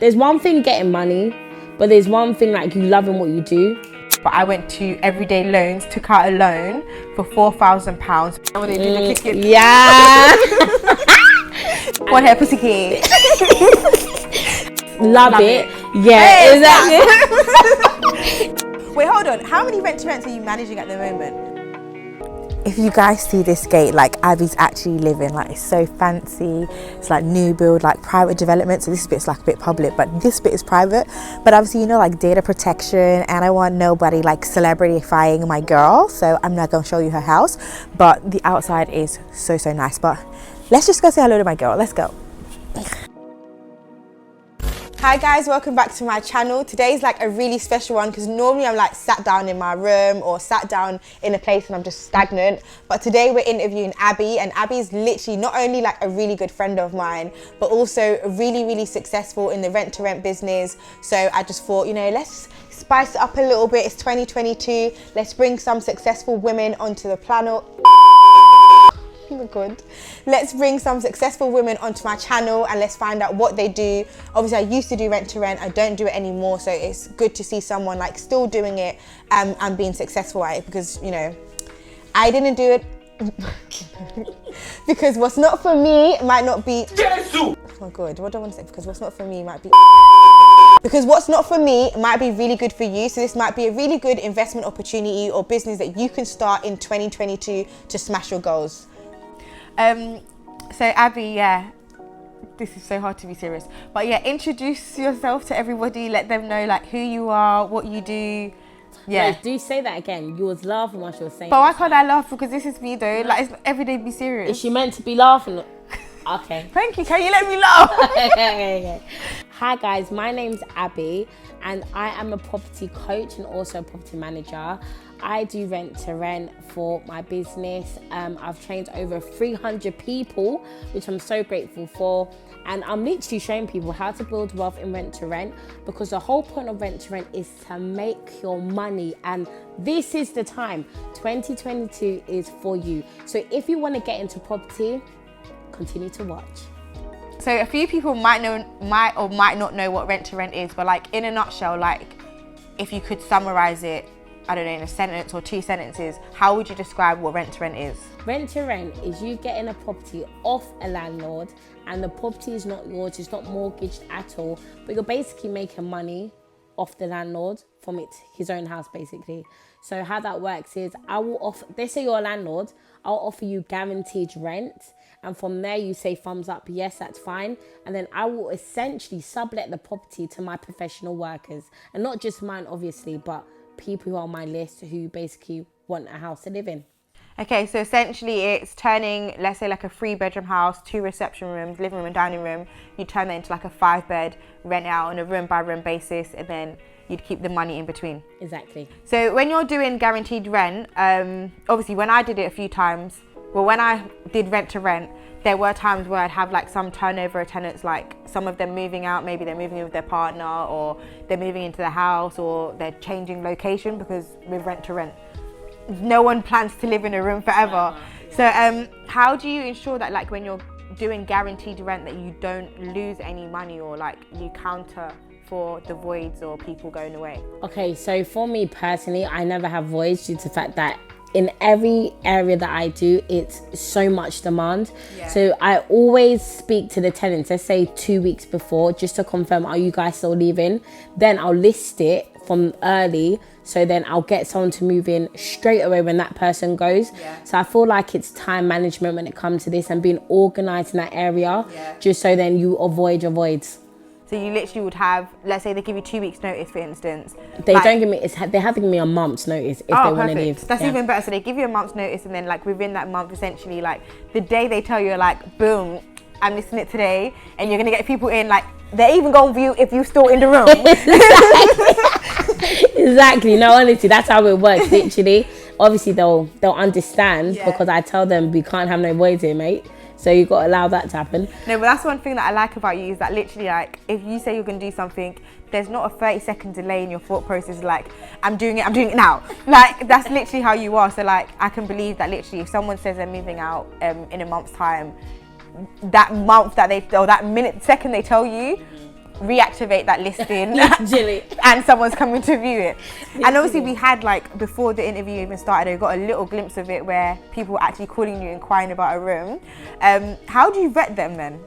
There's one thing getting money, but there's one thing like you loving what you do. But I went to Everyday Loans, took out a loan for £4,000. When they do the kicking. Yeah. One hair pussy kid. Love it. Yeah, Hey, exactly. Wait, hold on. How many rent-to-rents are you managing at the moment? If you guys see this gate, like Abby's actually living, like it's so fancy. It's like new build, like private development. So this bit's like a bit public, but this bit is private. But obviously, you know, like data protection, and I want nobody like celebrityifying my girl. So I'm not gonna show you her house, but the outside is so nice. But let's just go say hello to my girl. Let's go. Hi guys, welcome back to my channel. Today's like a really special one because normally I'm like sat down in my room or sat down in a place and I'm just stagnant. But today we're interviewing Abi, and Abby's literally not only like a really good friend of mine, but also really successful in the rent-to-rent business. So I just thought, you know, let's spice it up a little bit. It's 2022. Let's bring some successful women onto the planet. Oh my god. Let's bring some successful women onto my channel and let's find out what they do. Obviously I used to do rent to rent, I don't do it anymore, so it's good to see someone like still doing it and being successful at it, because you know I didn't do it because what's not for me might not be oh my god, what do I want to say? Because what's not for me might be really good for you. So this might be a really good investment opportunity or business that you can start in 2022 to smash your goals. So Abby, yeah, this is so hard to be serious, but yeah, introduce yourself to everybody, let them know like who you are, what you do. Yeah, No, do say that again. You was laughing while she was saying. But why can't I laugh? Because this is me though. Like it's everyday be serious. Is she meant to be laughing? Okay. Thank you. Can you let me laugh? Okay. Hi guys, my name's Abi and I am a property coach and also a property manager. I do rent to rent for my business. I've trained over 300 people, which I'm so grateful for. And I'm literally showing people how to build wealth in rent to rent, because the whole point of rent to rent is to make your money. And this is the time. 2022 is for you. So if you want to get into property, continue to watch. So a few people might not know what rent to rent is, but like in a nutshell, like if you could summarize it, I don't know, in a sentence or two sentences, how would you describe what rent to rent is? Rent to rent is you getting a property off a landlord and the property is not yours, it's not mortgaged at all, but you're basically making money off the landlord from his own house basically. So how that works is I will offer, they say you're a landlord, I'll offer you guaranteed rent, and from there you say thumbs up, yes, that's fine, and then I will essentially sublet the property to my professional workers, and not just mine obviously, but people who are on my list who basically want a house to live in. Okay, so essentially it's turning, let's say like a 3-bedroom house, 2 reception rooms, living room and dining room, you turn that into like a 5-bed, rent out on a room by room basis, and then you'd keep the money in between. Exactly. So when you're doing guaranteed rent, obviously when I did it a few times, well, when I did rent to rent, there were times where I'd have like some turnover of tenants, like some of them moving out, maybe they're moving in with their partner, or they're moving into the house, or they're changing location, because with rent to rent, no one plans to live in a room forever. So how do you ensure that like when you're doing guaranteed rent that you don't lose any money, or like you counter for the voids or people going away? Okay, so for me personally, I never have voids due to the fact that in every area that I do, it's so much demand. Yeah. So I always speak to the tenants, let's say 2 weeks before, just to confirm, are you guys still leaving? Then I'll list it from early, so then I'll get someone to move in straight away when that person goes. Yeah. So I feel like it's time management when it comes to this and being organized in that area, just so then you avoid your voids. So you literally would have, let's say they give you 2 weeks notice, for instance. They don't give me, they have to give me a month's notice if they want to leave. That's even better. So they give you a month's notice, and then like within that month, essentially, like the day they tell you, like, boom, I'm listing it today, and you're gonna get people in, like they're even gonna view if you're still in the room. Exactly. No, honestly, that's how it works. Literally, obviously they'll understand, because I tell them we can't have no voids here, mate. So you've got to allow that to happen. No, but that's one thing that I like about you, is that literally, like, if you say you're going to do something, there's not a 30-second delay in your thought process, like, I'm doing it now. Like, that's literally how you are. So, like, I can believe that literally if someone says they're moving out in a month's time, that month that they, or that minute, second they tell you, reactivate that listing Literally. and someone's coming to view it. And obviously we had, like, before the interview even started, I got a little glimpse of it where people were actually calling you inquiring about a room. How do you vet them then?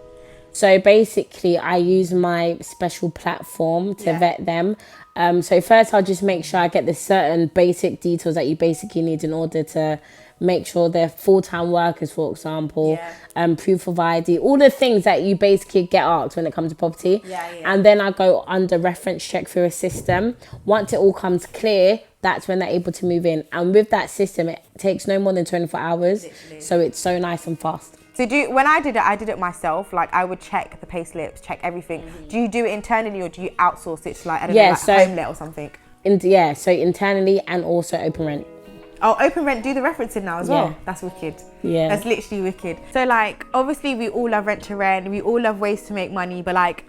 So basically, I use my special platform to vet them. So first, I'll just make sure I get the certain basic details that you basically need in order to make sure they're full-time workers, for example, proof of ID, all the things that you basically get asked when it comes to property. And then I go under reference check through a system. Once it all comes clear, that's when they're able to move in. And with that system, it takes no more than 24 hours. Literally. So it's so nice and fast. So when I did it myself. Like, I would check the pay slips, check everything. Do you do it internally or do you outsource it to, like, I don't know, like HomeLet or something? So internally and also Open Rent. Oh, Open Rent do the referencing now as well. That's wicked. Yeah. That's literally wicked. So, like, obviously we all love rent to rent. We all love ways to make money, but, like,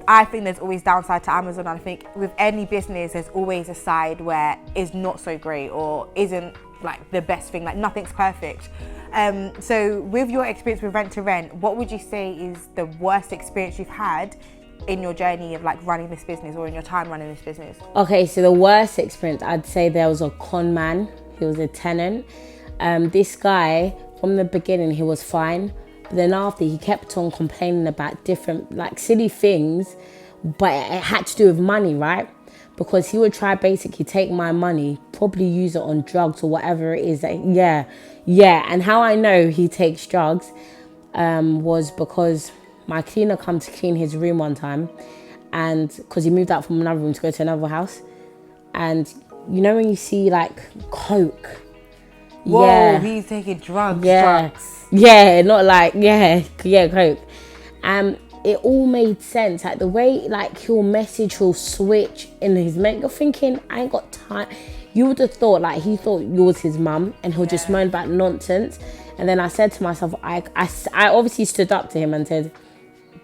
I think there's always downside to Amazon. And I think with any business, there's always a side where it's not so great or isn't, like, the best thing. Like, nothing's perfect. So with your experience with rent to rent, what would you say is the worst experience you've had in your journey of, like, running this business or in your time running this business? Okay, so the worst experience, I'd say there was a con man. He was a tenant. This guy, from the beginning, he was fine. But then after, he kept on complaining about different, like, silly things. But it had to do with money, right? Because he would try basically take my money, probably use it on drugs or whatever it is. And how I know he takes drugs was because my cleaner come to clean his room one time, and because he moved out from another room to go to another house, and you know when you see, like, coke. Whoa, he's taking drugs. Drugs. Not like coke. It all made sense. Like, the way, like, he'll message, he'll switch in his mate. You're thinking, I ain't got time. You would have thought, like, he thought you was his mum and he'll just moan about nonsense. And then I said to myself, I obviously stood up to him and said,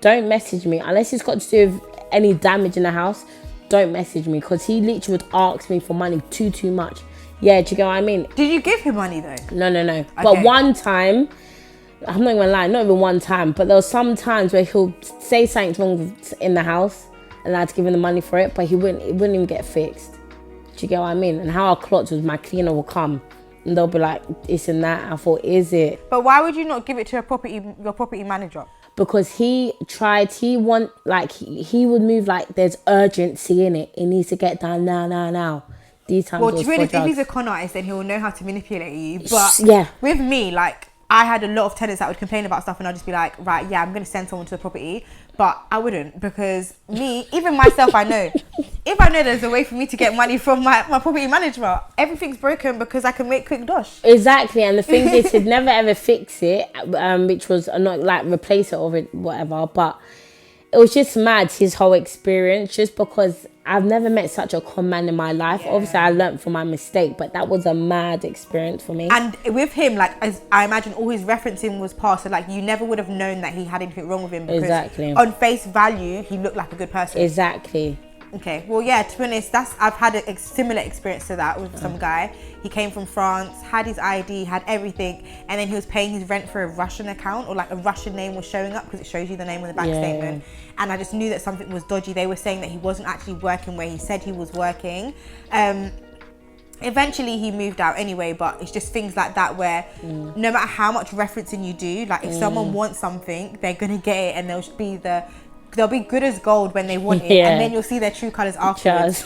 don't message me. Unless it's got to do with any damage in the house, don't message me. Because he literally would ask me for money too much. Yeah, do you get what I mean? Did you give him money though? No. Okay. But one time, I'm not even gonna lie, not even one time, but there was some times where he'll say something's wrong in the house and I had to give him the money for it, but it wouldn't even get fixed. Do you get what I mean? And how our clocks was, my cleaner will come and they'll be like, this and that. I thought, is it? But why would you not give it to your property manager? Because he would move like there's urgency in it. It needs to get done now. These times. Well, if he's a con artist, then he'll know how to manipulate you. But with me, like, I had a lot of tenants that would complain about stuff and I'd just be like, right, yeah, I'm going to send someone to the property. But I wouldn't, because even myself, I know. If I know there's a way for me to get money from my property manager, everything's broken because I can make quick dosh. Exactly. And the thing is, he'd never ever fix it, which was not like replace it or whatever. But it was just mad, his whole experience, just because I've never met such a con man in my life. Yeah. Obviously, I learned from my mistake, but that was a mad experience for me. And with him, like, as I imagine, all his referencing was past, so, like, you never would have known that he had anything wrong with him. Because on face value, he looked like a good person. Exactly. Okay, well, yeah, to be honest, I've had a similar experience to that with some guy. He came from France, had his ID, had everything, and then he was paying his rent for a Russian account, or like a Russian name was showing up because it shows you the name on the bank statement. And I just knew that something was dodgy. They were saying that he wasn't actually working where he said he was working. Eventually he moved out anyway, but it's just things like that where no matter how much referencing you do, like if someone wants something, they're gonna get it, and they'll be good as gold when they want it, and then you'll see their true colours afterwards.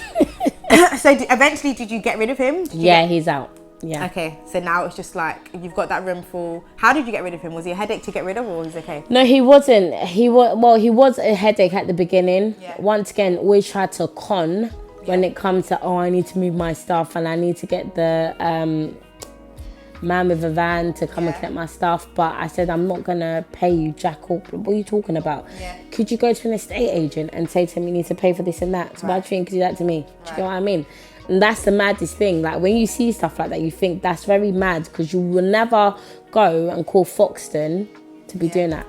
So eventually, did you get rid of him? He's out. Yeah. Okay, so now it's just like you've got that room full. How did you get rid of him? Was he a headache to get rid of, or was he okay? No, he wasn't. He was a headache at the beginning. Yeah. Once again, always tried to con when it comes to, I need to move my stuff and I need to get the man with a van to come and collect my stuff. But I said, I'm not gonna pay you jack up. What are you talking about? Could you go to an estate agent and say to him, you need to pay for this and that? So why do you think you could do that to me? Do you know what I mean? And that's the maddest thing. Like, when you see stuff like that, you think that's very mad, because you will never go and call Foxton to be doing that.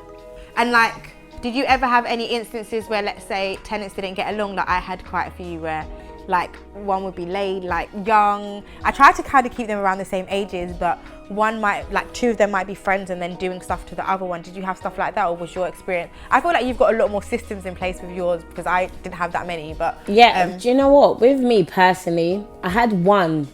And like, did you ever have any instances where, let's say, tenants didn't get along? Like, I had quite a few where like one would be late, like young. I try to kind of keep them around the same ages, but one might, like two of them might be friends and then doing stuff to the other one. Did you have stuff like that, or was your experience? I feel like you've got a lot more systems in place with yours, because I didn't have that many. But yeah, do you know what? With me personally, I had one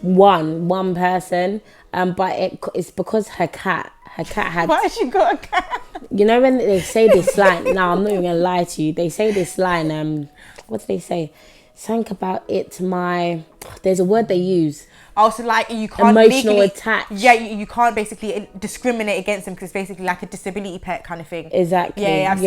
person, but it's because her cat had. Why has she got a cat? You know when they say this line? No, I'm not even gonna lie to you. They say this line. What do they say? Something about it. There's a word they use. Also, like, you can't emotional legally, attach. Yeah, you can't basically discriminate against them, because it's basically like a disability pet kind of thing. Exactly. Yeah, I've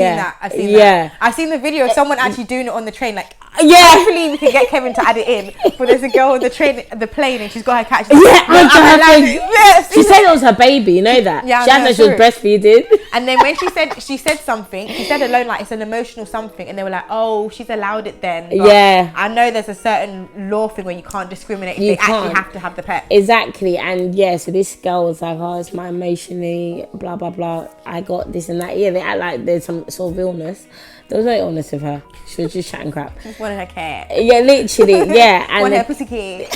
seen that. I've seen the video of someone actually doing it on the train. Like, hopefully we can get Kevin to add it in. But there's a girl on the plane, and she's got her cat. She's Yes. She said it was her baby. You know that. Yeah, she had that she was breastfeeding. And then when she said something. She said alone, like, it's an emotional something, and they were like, oh, she's allowed it then. But yeah. I know there's a certain law thing where you can't discriminate if they actually have to have the pet. Exactly. And yeah, so this girl was like, oh, it's my emotionally blah blah blah, I got this and that. Yeah, they act like there's some sort of illness. There was no illness with her. She was just chatting crap. Just wanted her cat. Yeah, literally. Yeah. And wanted her pussy cat.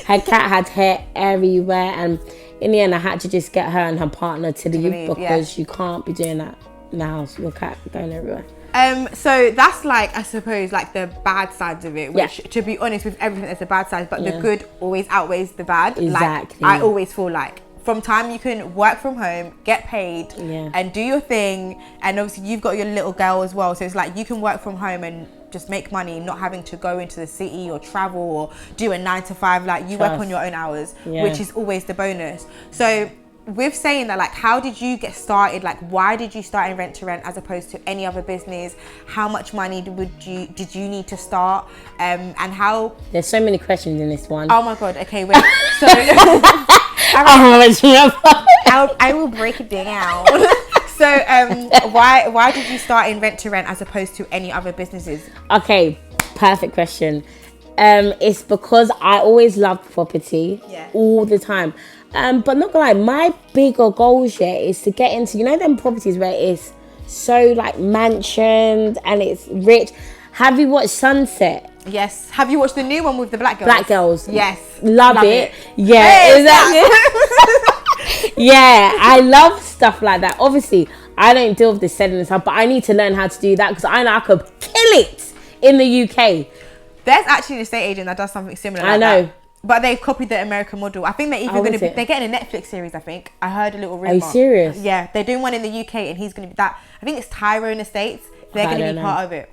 Her cat had hair everywhere, and in the end I had to just get her and her partner to leave, because you can't be doing that in the house. Your cat going everywhere. So that's, like, I suppose, like, the bad sides of it, which, to be honest, with everything there's a bad side, but the good always outweighs the bad. Exactly. Like, I always feel like from time you can work from home, get paid, and do your thing, and obviously you've got your little girl as well, so it's like you can work from home and just make money, not having to go into the city or travel or do a 9 to 5. Like, you work on your own hours, which is always the bonus. So with saying that, like, how did you get started? Like, why did you start in rent to rent as opposed to any other business? How much money did you need to start? And how? There's so many questions in this one. Oh my god. Okay, wait. So I will break it down. So why did you start in rent to rent as opposed to any other businesses? Okay, perfect question. It's because I always loved property all the time. But not gonna lie, my bigger goals here is to get into, you know, them properties where it's so like mansioned and it's rich. Have you watched Sunset? Yes. Have you watched the new one with the black girls? Black Girls. Yes. Love it. Yeah, hey, exactly. Yeah, I love stuff like that. Obviously, I don't deal with the selling and stuff, but I need to learn how to do that, because I know I could kill it in the UK. There's actually an estate agent that does something similar like I know. That. But they've copied the American model. I think they're even going to be... They're getting a Netflix series, I think. I heard a little rumour. Are you serious? Yeah, they're doing one in the UK, and he's going to be that... I think it's Tyrone Estates. They're going to be part of it.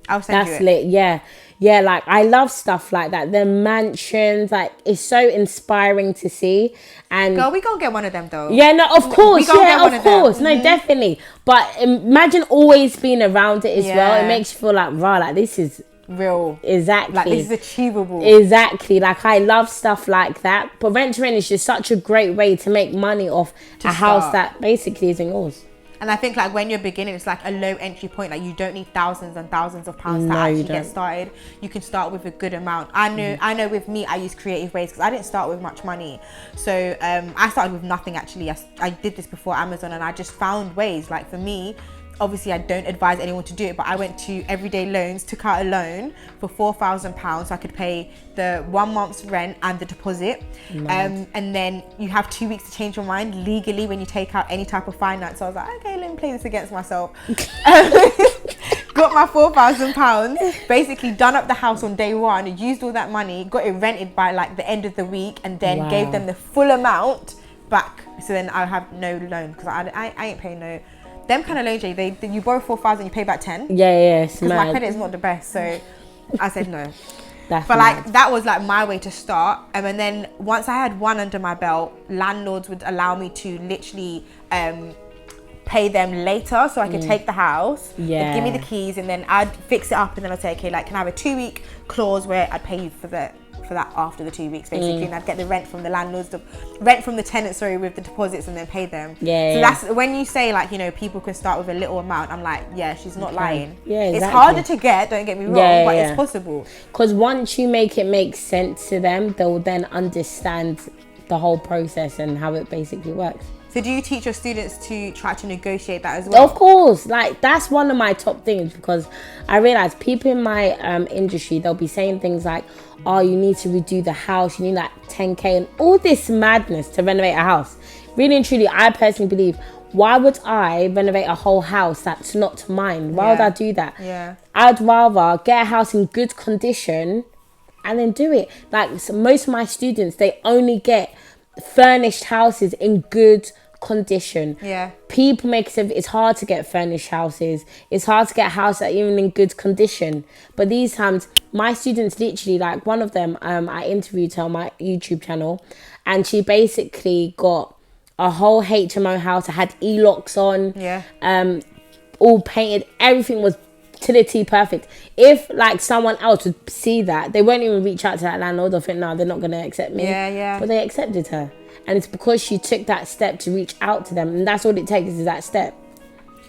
I'll send you it. That's lit, yeah. Yeah, like, I love stuff like that. The mansions, like, it's so inspiring to see. And girl, we gonna get one of them, though. Yeah, no, of course. Yeah, of course. No, definitely. But imagine always being around it as well. It makes you feel like, wow, like, this is... real. Exactly. Like, this is achievable. Exactly. Like, I love stuff like that. But rent to rent is just such a great way to make money off a house that basically isn't yours. And I think, like, when you're beginning, it's like a low entry point. Like, you don't need thousands and thousands of pounds to actually get started. You can start with a good amount. I know with me, I use creative ways because I didn't start with much money. So I started with nothing, actually. I did this before Amazon, and I just found ways. Like, for me, obviously I don't advise anyone to do it, but I went to Everyday Loans, took out a loan for £4,000 so I could pay the 1 month's rent and the deposit. And then you have 2 weeks to change your mind legally when you take out any type of finance. So I was like, okay, let me play this against myself. Got my £4,000, basically done up the house on day one, used all that money, got it rented by like the end of the week, and then gave them the full amount back. So then I have no loan, because I ain't paying no... Them kind of loans, you borrow 4,000, you pay back 10. Yeah, because my credit is not the best, so I said no. But like, that was like my way to start. And then once I had one under my belt, landlords would allow me to literally pay them later, so I could take the house. They'd give me the keys, and then I'd fix it up, and then I'd say, okay, like, can I have a 2-week clause where I'd pay you for that after the 2 weeks, basically, and I'd get the rent from the landlords, the rent from the tenants, with the deposits, and then pay them. So that's when you say, like, you know, people can start with a little amount. I'm like, yeah, she's not lying. Yeah, exactly. It's harder to get, don't get me wrong, but it's possible. Because once you make it make sense to them, they'll then understand the whole process and how it basically works. So do you teach your students to try to negotiate that as well? Of course, like that's one of my top things, because I realize people in my industry, they'll be saying things like, oh, you need to redo the house, you need like 10k and all this madness to renovate a house. Really and truly, I personally believe, why would I renovate a whole house that's not mine? Why would I do that? Yeah. I'd rather get a house in good condition and then do it. Like, so most of my students, they only get furnished houses in good condition. Yeah. People make it, it's hard to get furnished houses. It's hard to get a house that even in good condition. But these times, my students literally, like one of them, I interviewed her on my YouTube channel, and she basically got a whole HMO house that had e-locks on. Yeah. All painted. Everything was to the T perfect. If like someone else would see that, they won't even reach out to that landlord or think, no, they're not going to accept me. Yeah. But they accepted her. And it's because she took that step to reach out to them. And that's all it takes, is that step.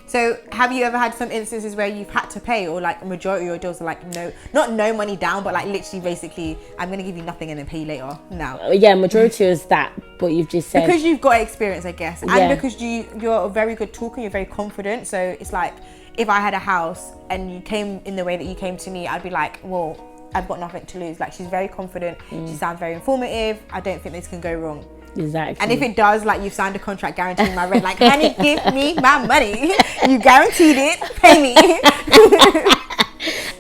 So have you ever had some instances where you've had to pay, or like a majority of your deals are like, no, not no money down, but like literally basically, I'm going to give you nothing and then pay you later now? Yeah, majority is that, what you've just said. Because you've got experience, I guess. And Yeah. because you're a very good talker, you're very confident. So it's like, if I had a house and you came in the way that you came to me, I'd be like, well, I've got nothing to lose. Like, she's very confident. She sounds very informative. I don't think this can go wrong. Exactly. And if it does, like, you've signed a contract guaranteeing my rent. Like, honey, give me my money. You guaranteed it. Pay me.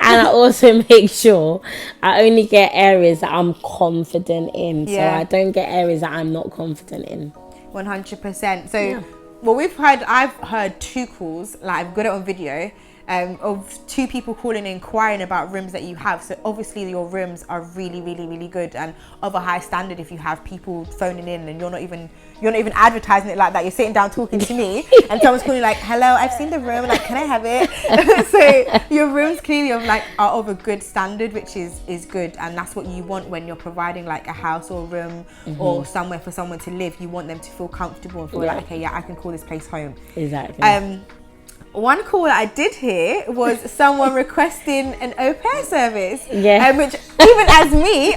And I also make sure I only get areas that I'm confident in. Yeah. So I don't get areas that I'm not confident in. 100%. So, Yeah. well, I've heard 2 calls, like I've got it on video, of 2 people calling and inquiring about rooms that you have. So obviously your rooms are really, really, really good and of a high standard. If you have people phoning in and you're not even advertising it like that, you're sitting down talking to me and someone's calling like, hello, I've seen the room, like, can I have it? So your rooms clearly are of a good standard, which is good, and that's what you want when you're providing like a house or a room or somewhere for someone to live. You want them to feel comfortable and feel like, okay, yeah, I can call this place home. Exactly. One call that I did hear was someone requesting an au pair service. Yeah. Which, even as me,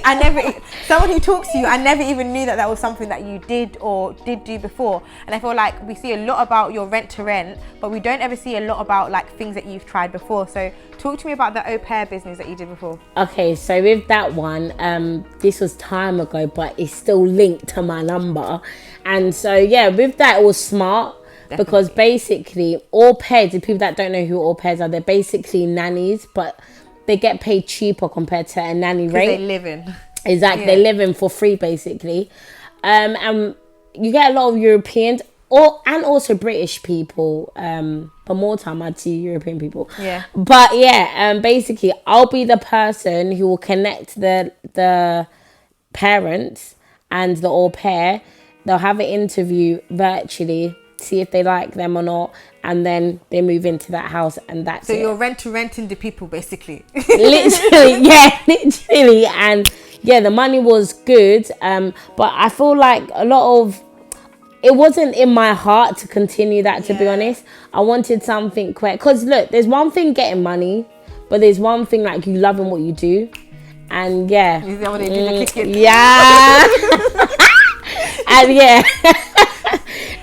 someone who talks to you, I never even knew that was something that you did or did do before. And I feel like we see a lot about your rent to rent, but we don't ever see a lot about like things that you've tried before. So talk to me about the au pair business that you did before. Okay, so with that one, this was time ago, but it's still linked to my number. And so, yeah, with that, it was smart. Definitely. Because basically, au pairs, the people that don't know who au pairs are, they're basically nannies, but they get paid cheaper compared to a nanny rate. They live in. Exactly, They live in for free, basically. And you get a lot of Europeans and also British people, but more time I'd see European people. Yeah. But yeah, basically, I'll be the person who will connect the parents and the au pair. They'll have an interview virtually, see if they like them or not, and then they move into that house, and that's so it. you're renting the people, basically. Literally. And yeah, the money was good, but I feel like a lot of it wasn't in my heart to continue that, to be honest. I wanted something quick, because look, there's one thing getting money, but there's one thing like you loving what you do. And yeah, Is that what they do, the kicking? yeah. And yeah.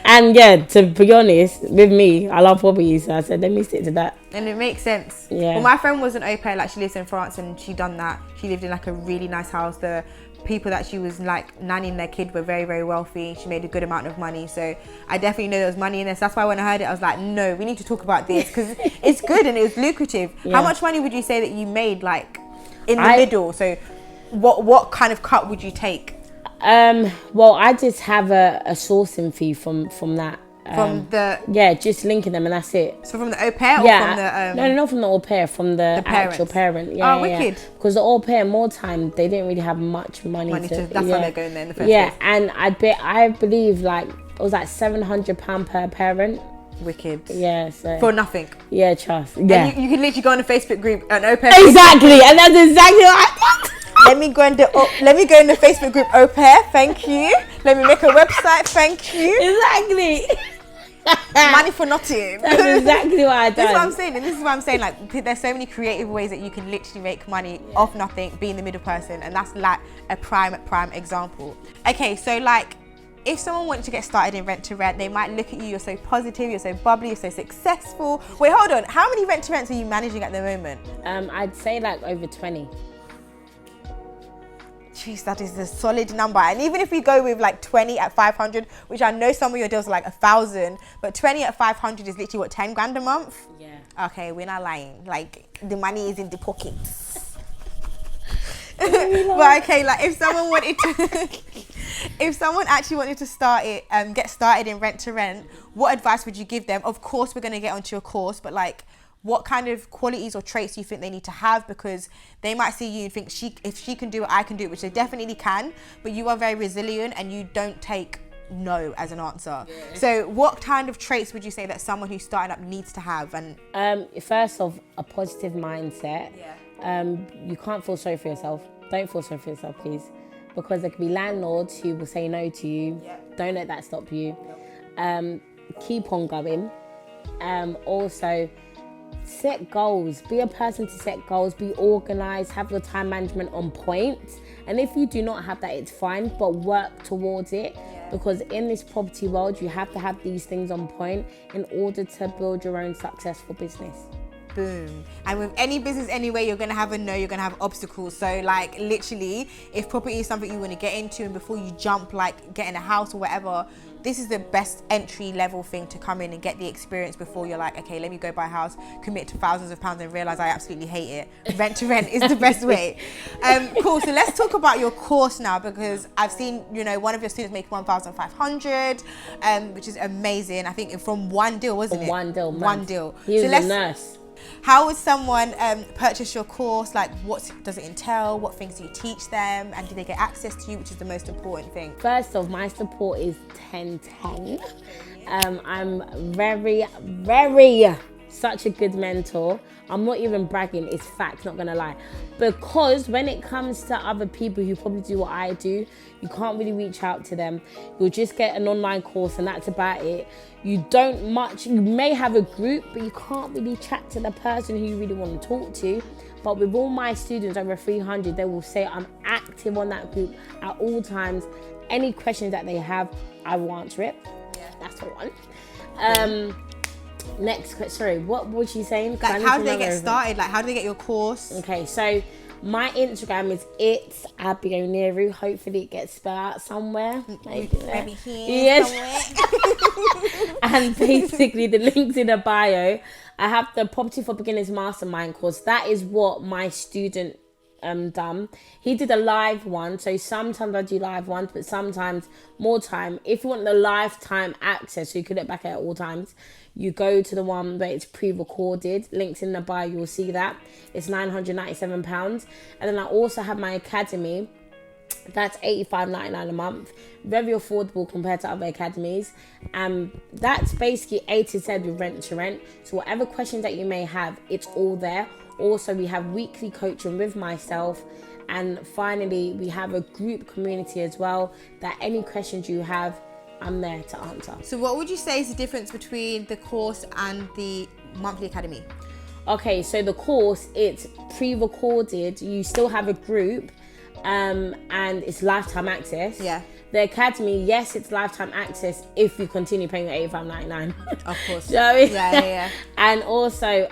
And yeah, to be honest, with me, I love properties, so I said, let me stick to that. And it makes sense. Yeah. Well, my friend was an au pair, like she lives in France, and she done that. She lived in like a really nice house. The people that she was like nannying their kid were very, very wealthy. She made a good amount of money. So I definitely know there was money in this. That's why when I heard it, I was like, no, we need to talk about this, because it's good and it was lucrative. Yeah. How much money would you say that you made like in the middle? So what kind of cut would you take? Well, I just have a sourcing fee from that. Just linking them, and that's it. So from the au pair, or from the no, not from the au pair, from the actual parent. Yeah, wicked. Because the au pair, more time, they didn't really have much money to. That's why they're going there in the first place. Yeah, and I believe like it was like £700 per parent. Wicked. Yeah, so for nothing. Yeah, trust. Yeah, and you can literally go on a Facebook group, an au pair. Exactly, and that's exactly what I did. Let me go in the Facebook group au pair. Thank you. Let me make a website. Thank you. Exactly. Money for nothing. That's exactly what I done. This is what I'm saying, and this is what I'm saying. Like, there's so many creative ways that you can literally make money off nothing, being the middle person, and that's like a prime example. Okay, so like, if someone wanted to get started in rent to rent, they might look at you, you're so positive, you're so bubbly, you're so successful. Wait, hold on. How many rent to rents are you managing at the moment? I'd say like over 20. Jeez, that is a solid number. And even if we go with like 20 at 500, which I know some of your deals are like 1,000, but 20 at 500 is literally what, 10 grand a month? Yeah. Okay, we're not lying. Like the money is in the pockets. But okay, like if someone wanted to, if someone actually wanted to start it, get started in rent to rent, what advice would you give them? Of course, we're going to get onto your course, but like, what kind of qualities or traits do you think they need to have? Because they might see you and think, if she can do it, I can do it, which they definitely can, but you are very resilient and you don't take no as an answer. Yeah. So what kind of traits would you say that someone who's starting up needs to have? And first off, a positive mindset. Yeah. You can't feel sorry for yourself. Don't feel sorry for yourself, please. Because there could be landlords who will say no to you. Yeah. Don't let that stop you. Keep on going. Also, set goals. Be a person to set goals. Be organised. Have your time management on point. And if you do not have that, it's fine, but work towards it. Yeah. Because in this property world, you have to have these things on point in order to build your own successful business. Boom. And with any business anyway, you're going to have a no, you're going to have obstacles. So like literally, if property is something you want to get into and before you jump, like getting a house or whatever, this is the best entry level thing to come in and get the experience before you're like, okay, let me go buy a house, commit to thousands of pounds and realize I absolutely hate it. Rent to rent is the best way. Cool. So let's talk about your course now, because I've seen, you know, one of your students make 1,500, which is amazing. I think from one deal, wasn't it? One deal. One deal. He was a nurse. How would someone purchase your course? Like, what does it entail? What things do you teach them? And do they get access to you, which is the most important thing? First off, my support is 10/10. I'm very, very such a good mentor. I'm not even bragging, it's fact, not gonna lie. Because when it comes to other people who probably do what I do, you can't really reach out to them. You'll just get an online course and that's about it. You may have a group, but you can't really chat to the person who you really want to talk to. But with all my students, over 300, they will say I'm active on that group at all times. Any questions that they have, I will answer it. Yeah. That's the one. Next question, sorry, what was she saying? Like, how do they get started? Like, how do they get your course? Okay, so my Instagram is it's Abi Oniru. Hopefully it gets spelled out somewhere. Maybe here somewhere. And basically the link's in the bio. I have the Property for Beginners Mastermind course. That is what my student done. He did a live one, so sometimes I do live ones, but sometimes more time. If you want the lifetime access, so you can look back at it at all times, you go to the one where it's pre-recorded. Links in the bio, you'll see that. It's £997. And then I also have my academy. That's $85.99 a month. Very affordable compared to other academies. That's basically A to Z with rent to rent. So whatever questions that you may have, it's all there. Also, we have weekly coaching with myself. And finally, we have a group community as well, that any questions you have, I'm there to answer. So what would you say is the difference between the course and the monthly academy? Okay, so the course, it's pre-recorded. You still have a group and it's lifetime access. Yeah. The academy, yes, it's lifetime access if you continue paying your $85.99. Of course. You know what I mean? Yeah. And also,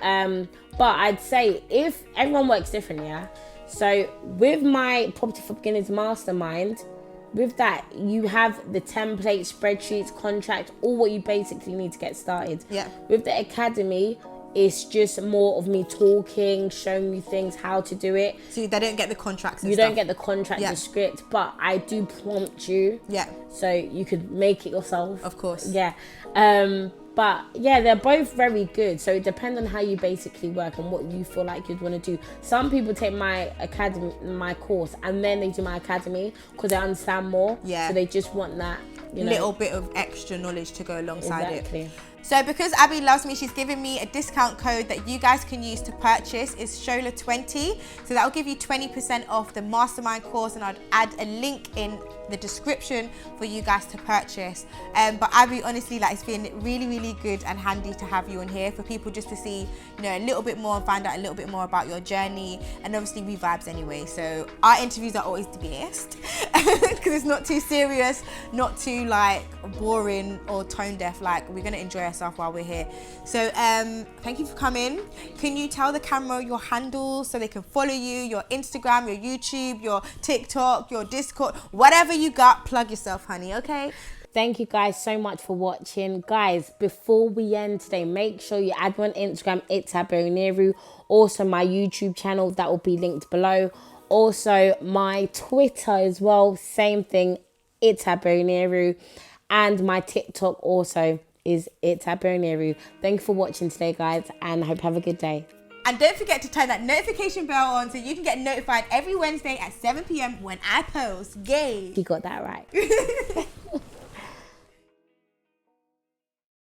but I'd say if everyone works different, yeah. So with my Property for Beginners Mastermind, with that, you have the templates, spreadsheets, contracts, all what you basically need to get started. Yeah. With the academy, it's just more of me talking, showing you things, how to do it. So they don't get the contracts and You stuff. don't get the contract, the script, but I do prompt you. Yeah. So you could make it yourself. Of course. Yeah. But yeah, they're both very good. So it depends on how you basically work and what you feel like you'd want to do. Some people take my academy, my course, and then they do my academy because they understand more. Yeah. So they just want that, little bit of extra knowledge to go alongside it. So because Abi loves me, she's given me a discount code that you guys can use to purchase. It's Shola20. So that will give you 20% off the mastermind course, and I'll add a link in the description for you guys to purchase. But Abi, honestly, like, it's been really good and handy to have you on here for people just to see, you know, a little bit more and find out a little bit more about your journey. And obviously we vibes anyway, so our interviews are always the best because it's not too serious, not too like boring or tone deaf. Like, we're gonna enjoy ourselves while we're here. So thank you for coming. Can you tell the camera your handles so they can follow you, your Instagram, your YouTube, your TikTok, your Discord, whatever you got? Plug yourself, honey. Okay. Thank you guys so much for watching. Guys, before we end today, make sure you add me on Instagram, it's Abi Oniru. Also my YouTube channel, that will be linked below. Also my Twitter as well, same thing, it's Abi Oniru. And my TikTok also is it's Abi Oniru. Thank you for watching today, guys, and I hope you have a good day. And don't forget to turn that notification bell on so you can get notified every Wednesday at 7 p.m. when I post. Gay. You got that right.